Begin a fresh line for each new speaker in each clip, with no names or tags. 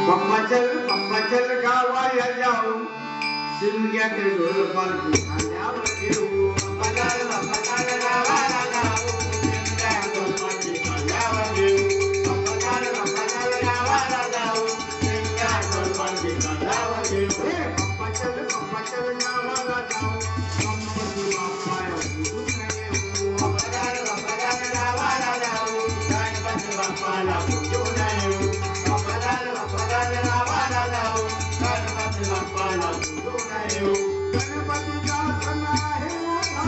पप्पा चल गावाला जाऊ शिमग्याचे ढोल पालखी खांद्यावर घेऊ पप्पा चल गावाला जाऊ शिमग्याचे ढोल पालखी खांद्यावर घेऊ पप्पा चल गावाला जाऊ शिमग्याचे ढोल पालखी खांद्यावर घेऊ पप्पा चल गावाला जाऊ गणपती बाप्पाला भेटून येऊ पप्पा चल गावाला जाऊ गणपती बाप्पाला भेटून येऊ पप्पा चल गावाला जाऊ गणपती बाप्पाला भेटून येऊ गणपतीचा सण आहे मोठा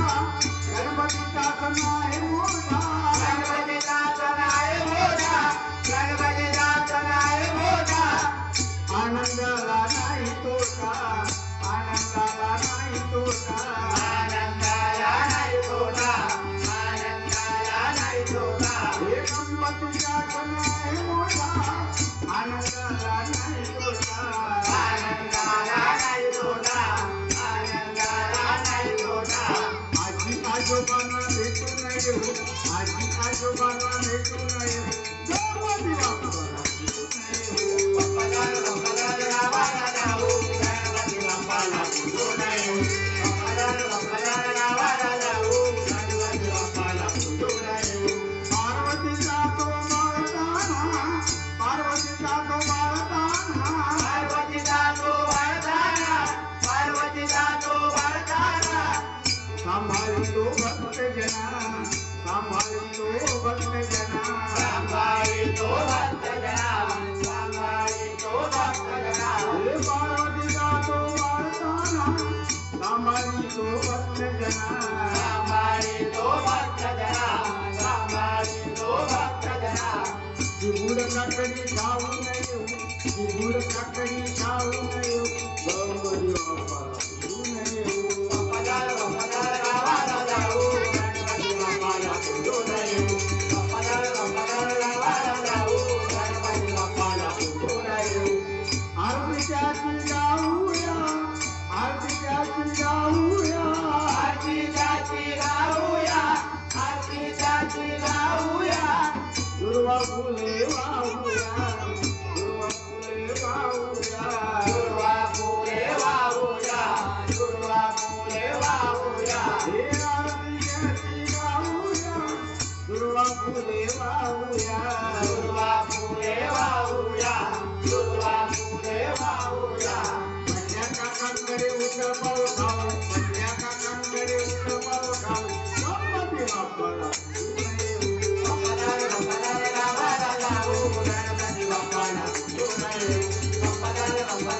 गणपतीचा सण आहे मोठा गणपतीचा सण आहे मोठा गणपतीचा सण आहे मोठा आनंदाला नाही तोटा आनंदाला नाही तोटा आनंदाला नाही तोटा आनंदाला नाही तोटा हे गणपतीचा सण आहे मोठा आनंदाला नाही तोटा आनंदाला नाही तोटा आनंदाला नाही तोटा आजी आजोबांना भेटून येऊ आजी आजोबांना भेटून येऊ गणपती बाप्पाला भेटून येऊ पप्पा चल गावाला जाऊ गणपती बाप्पाला भेटून येऊ पप्पा चल गावाला जाऊ गणपती बाप्पाला भेटून येऊ पार्वतीचा तो बाळताना पार्वतीचा तो बाळताना पार्वतीचा तो बाळताना पार्वतीचा तो बाळताना सांभाळतो भक्तजना सांभाळतो भक्तजना सांभाळतो भक्तजना सांभाळतो भक्तजना हे पार्वतीचा तो बाळताना सांभाळतो भक्तजना सांभाळतो भक्तजना सांभाळतो भक्तजना गुड काकडी खाऊ नये गुड काकडी खाऊ नये गणपती बाप्पाला भेटून येऊ पप्पा चल गावाला जाऊ गणपती बाप्पाला भेटून येऊ पप्पा चल गावाला जाऊ गणपती बाप्पाला भेटून येऊ आरतीच्याची गाऊया आरतीच्याची गाऊया आरतीच्याची गाऊया आरतीच्याची गाऊया दुर्वा फुले वाहूया दुर्वा फुले वाहूया दुर्वा फुले वाहूया दुर्वा फुले वाहूया हे आरतीची गाऊया दुर्वा फुले वाहूया दुर्वा फुले वाहूया दुर्वा फुले वाहूया पट्ट्या काकांकडे उतर पाव खाऊ पट्ट्या काकांकडे उतर पाव खाऊ गणपती बाप्पाला गणपती बाप्पाला भेटून येऊ पप्पा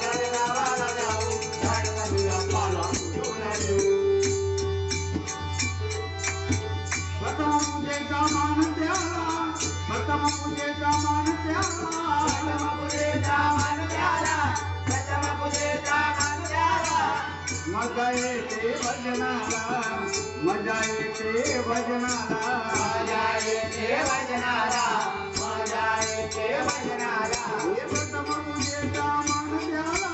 चल गावाला जाऊ गणपती बाप्पाला भेटून येऊ प्रथम पूजेचा मान द्याला प्रथम पूजेचा मान द्याला प्रथम पूजेचा मान द्याला प्रथम पूजेचा मान द्याला मजा येते भजनाला मजा येते भजनाला मजा येते भजनाला मजा येते भजनाला हे प्रथम पूजेचा मान द्याला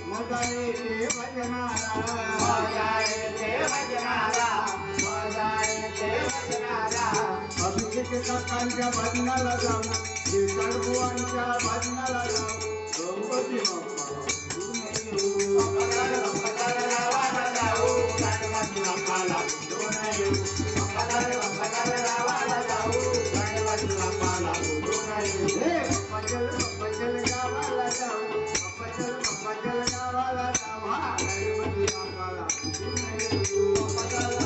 मजा येते भजनाला मजा येते भजनाला मजा येते भजनाला अभिषेक काकांच्या भजनाला जाऊ श्रीकांतबुवांच्या भजनाला जाऊ गणपती बाप्पाला भेटून येऊ पप्पा चल गावाला जाऊ गणपती बाप्पाला भेटून येऊ पप्पा चल गावाला जाऊ गणपती बाप्पाला भेटून येऊ हे पप्पा चल गावाला जाऊ पप्पा चल गावाला जाऊ गणपती बाप्पाला भेटून येऊ पप्पा चल